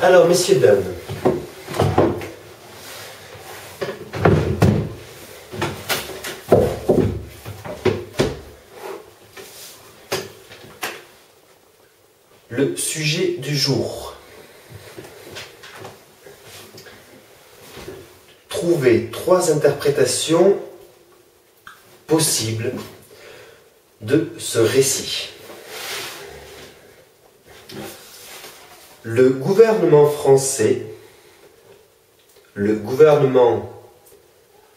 Alors, messieurs, dames, le sujet du jour. Trouver 3 interprétations possibles de ce récit. Le gouvernement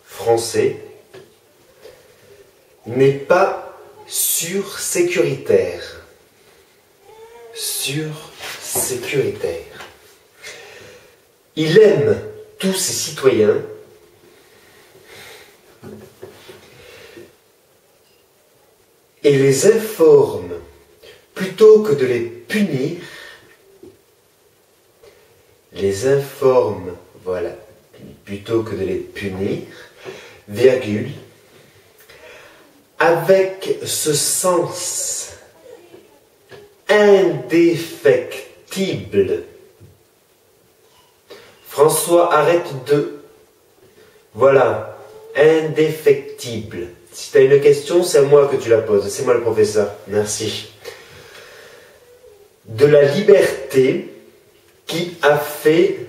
français n'est pas sursécuritaire. Il aime tous ses citoyens et les informe plutôt que de les punir. Plutôt que de les punir, virgule, avec ce sens indéfectible. François, arrête de... Voilà, indéfectible. Si tu as une question, c'est à moi que tu la poses. C'est moi le professeur. Merci. De la liberté qui a fait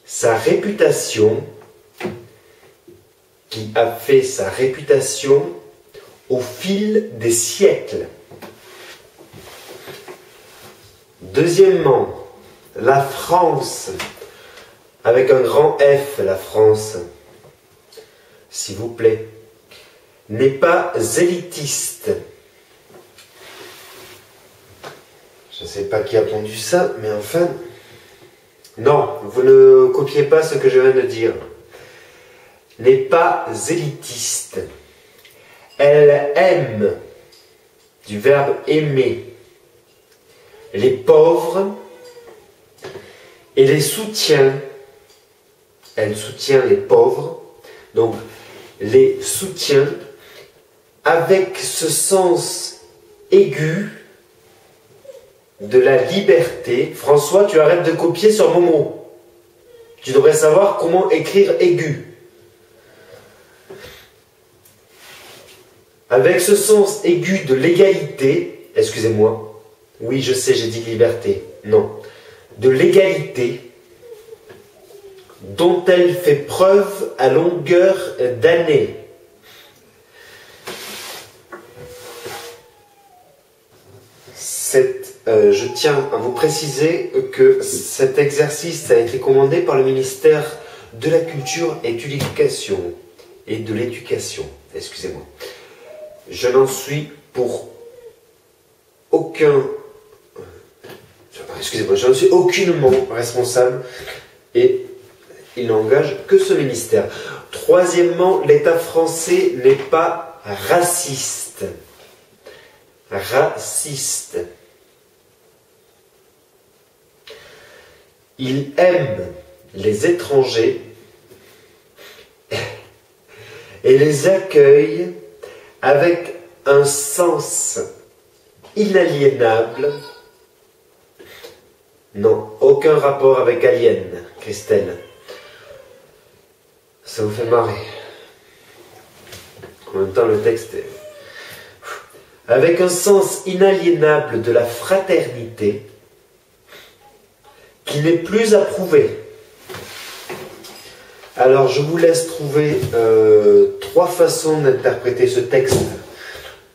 sa réputation, au fil des siècles. Deuxièmement, la France, avec un grand F, la France, s'il vous plaît, n'est pas élitiste. Je ne sais pas qui a pondu ça, mais enfin... Non, vous ne copiez pas ce que je viens de dire. N'est pas élitiste. Elle aime, du verbe aimer, les pauvres et les soutient. Elle soutient les pauvres, donc les soutient avec ce sens aigu de la liberté. François, tu arrêtes de copier sur Momo. Tu devrais savoir comment écrire aigu. Avec ce sens aigu de l'égalité, excusez-moi, oui je sais, j'ai dit liberté, non, de l'égalité dont elle fait preuve à longueur d'année. Je tiens à vous préciser que cet exercice a été commandé par le ministère de la Culture et de l'Éducation. Excusez-moi. Je n'en suis pour aucun... Excusez-moi, je n'en suis aucunement responsable et il n'engage que ce ministère. Troisièmement, l'État français n'est pas raciste. Il aime les étrangers et les accueille avec un sens inaliénable. Non, aucun rapport avec Alien, Christelle. Ça vous fait marrer. En même temps, le texte est... Avec un sens inaliénable de la fraternité qui n'est plus à prouver. Alors, je vous laisse trouver 3 façons d'interpréter ce texte,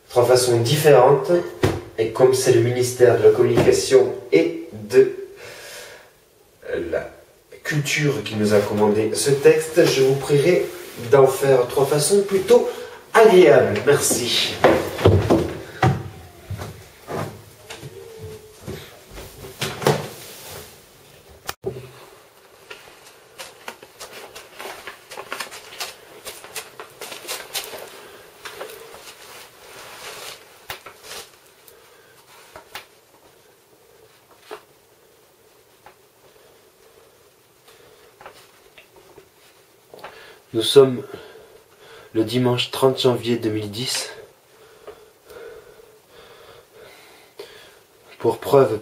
3 façons différentes. Et comme c'est le ministère de la Communication et de la Culture qui nous a commandé ce texte, je vous prierai d'en faire 3 façons plutôt agréables. Merci. Nous sommes le dimanche 30 janvier 2010. Pour preuve,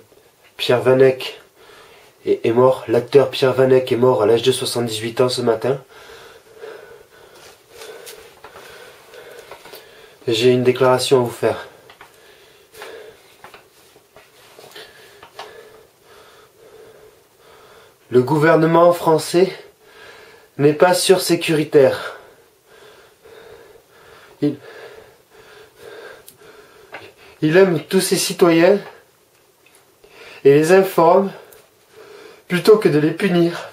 Pierre Vanek est mort. L'acteur Pierre Vanek est mort à l'âge de 78 ans ce matin. J'ai une déclaration à vous faire. Le gouvernement français n'est pas sursécuritaire. Il aime tous ses citoyens et les informe plutôt que de les punir.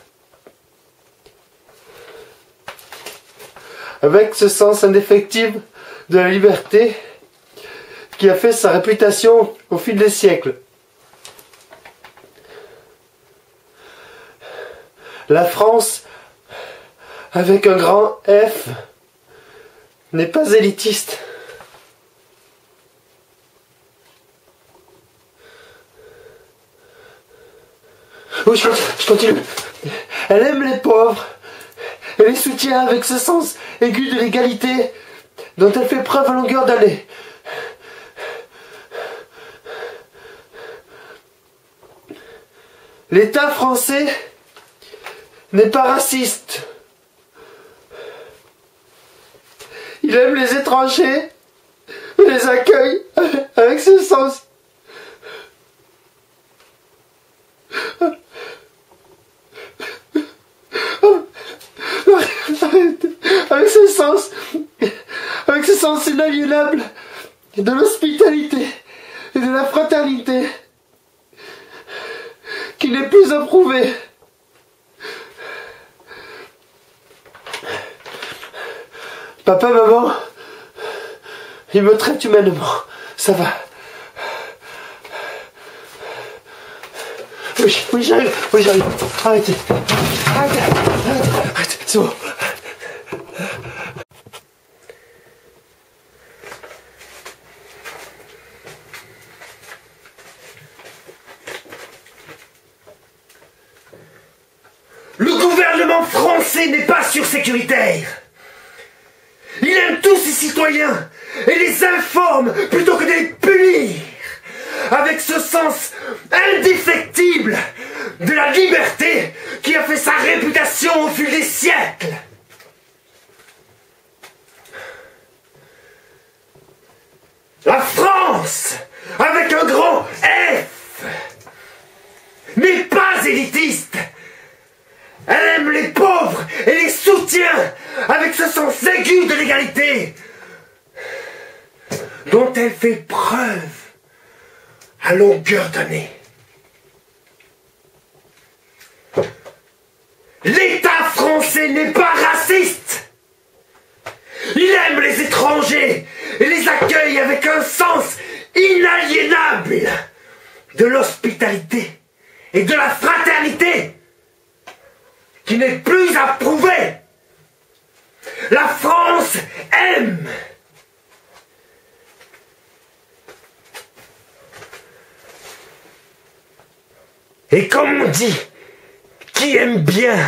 Avec ce sens indéfectible de la liberté qui a fait sa réputation au fil des siècles. La France, avec un grand F, n'est pas élitiste. Oui, je continue. Elle aime les pauvres et les soutient avec ce sens aigu de l'égalité dont elle fait preuve à longueur d'année. L'État français n'est pas raciste. Il aime les étrangers et les accueille avec ce sens. Avec ce sens inaliénable de l'hospitalité et de la fraternité qui n'est plus approuvé. Papa, maman, ils me traitent humainement, ça va. Oui, j'arrive. Arrêtez, c'est bon. Le gouvernement français n'est pas sursécuritaire. Il aime tous ses citoyens et les informe plutôt que de les punir. Avec ce sens indéfectible de la liberté qui a fait sa réputation au fil des siècles. La France, avec un grand F, n'est pas élitiste. Elle aime les pauvres et les soutient avec ce sens aigu de l'égalité dont elle fait preuve à longueur d'année. L'État français n'est pas raciste. Il aime les étrangers et les accueille avec un sens inaliénable de l'hospitalité et de la fraternité qui n'est plus approuvé. La France aime. Et comme on dit, qui aime bien